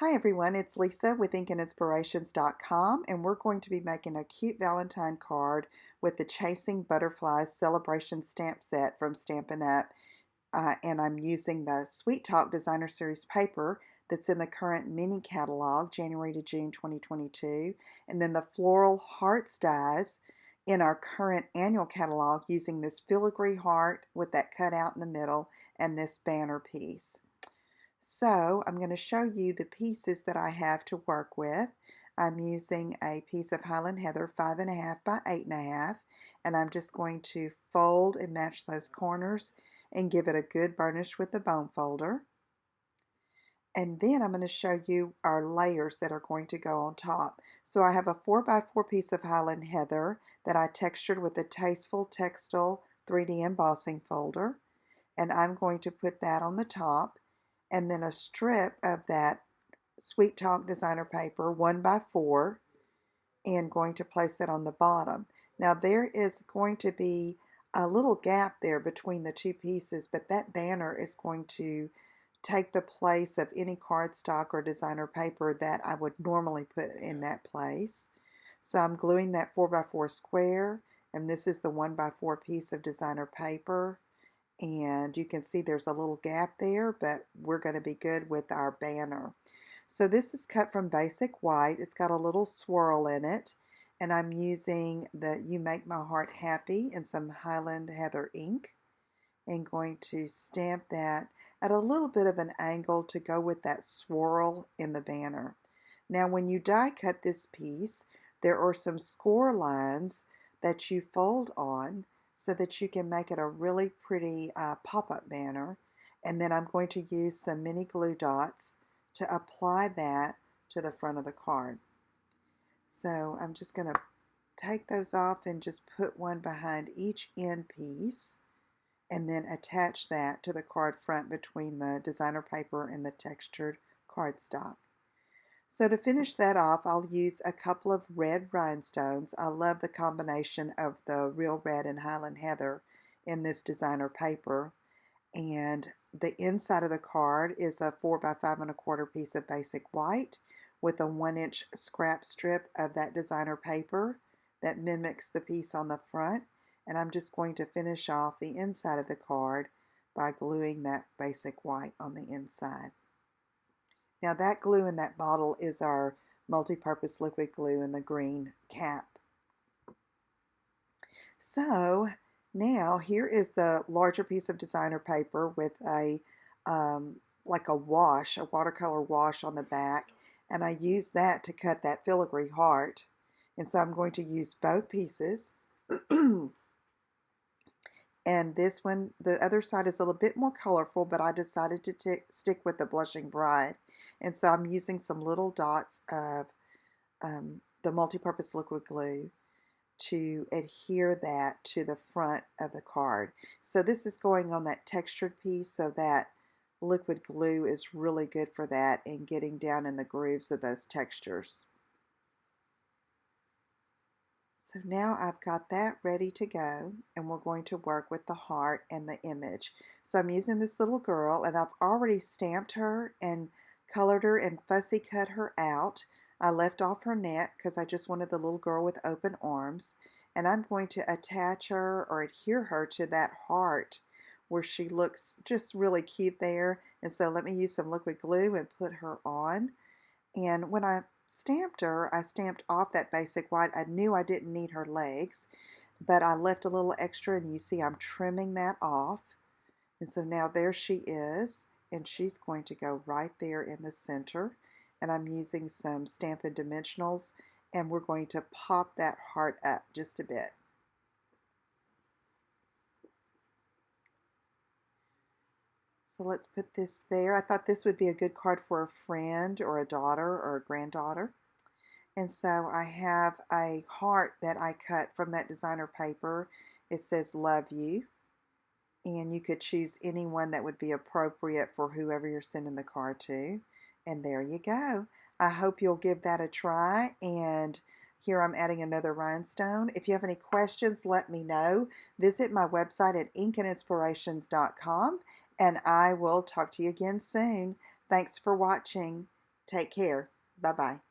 Hi everyone, it's Lisa with InkandInspirations.com, and we're going to be making a cute Valentine card with the Chasing Butterflies Celebration stamp set from Stampin' Up. And I'm using the Sweet Talk Designer Series paper that's in the current mini catalog, January to June 2022, and then the Floral Hearts dies in our current annual catalog using this filigree heart with that cutout in the middle and this banner piece. So I'm going to show you the pieces that I have to work with. I'm using a piece of Highland Heather 5.5 by 8.5, and I'm just going to fold and match those corners and give it a good burnish with the bone folder. And then I'm going to show you our layers that are going to go on top. So I have a 4x4 piece of Highland Heather that I textured with a Tasteful Textile 3D embossing folder, and I'm going to put that on the top, and then a strip of that Sweet Talk designer paper 1x4, and going to place that on the bottom. Now there is going to be a little gap there between the two pieces, but that banner is going to take the place of any cardstock or designer paper that I would normally put in that place. So I'm gluing that 4x4 square, and this is the 1x4 piece of designer paper. And you can see there's a little gap there, but we're going to be good with our banner. So this is cut from basic white. It's got a little swirl in it, and I'm using the You Make My Heart Happy and some Highland Heather ink, and going to stamp that at a little bit of an angle to go with that swirl in the banner. Now when you die cut this piece, there are some score lines that you fold on so that you can make it a really pretty pop-up banner. And then I'm going to use some mini glue dots to apply that to the front of the card. So I'm just going to take those off and just put one behind each end piece, and then attach that to the card front between the designer paper and the textured cardstock. So to finish that off, I'll use a couple of red rhinestones. I love the combination of the real red and Highland Heather in this designer paper. And the inside of the card is a 4x5.25 piece of basic white with a 1-inch scrap strip of that designer paper that mimics the piece on the front. And I'm just going to finish off the inside of the card by gluing that basic white on the inside. Now that glue in that bottle is our multi-purpose liquid glue in the green cap. So now here is the larger piece of designer paper with a like a wash, a watercolor wash on the back, and I use that to cut that filigree heart. And so I'm going to use both pieces. And this one, the other side is a little bit more colorful, but I decided to stick with the Blushing Bride. And so I'm using some little dots of the multi-purpose liquid glue to adhere that to the front of the card. So this is going on that textured piece, so that liquid glue is really good for that and getting down in the grooves of those textures. So now I've got that ready to go, and we're going to work with the heart and the image. So I'm using this little girl, and I've already stamped her and colored her and fussy cut her out. I left off her neck because I just wanted the little girl with open arms, and I'm going to attach her or adhere her to that heart where she looks just really cute there. And so let me use some liquid glue and put her on. And when I stamped her, I stamped off that basic white. I knew I didn't need her legs, but I left a little extra, and you see I'm trimming that off. And so now there she is, and she's going to go right there in the center. And I'm using some Stampin' Dimensionals, and we're going to pop that heart up just a bit. So let's put this there. I thought this would be a good card for a friend or a daughter or a granddaughter. And so I have a heart that I cut from that designer paper. It says love you. And you could choose any one that would be appropriate for whoever you're sending the card to. And there you go. I hope you'll give that a try. And here I'm adding another rhinestone. If you have any questions, let me know. Visit my website at inkandinspirations.com, and I will talk to you again soon. Thanks for watching. Take care. Bye-bye.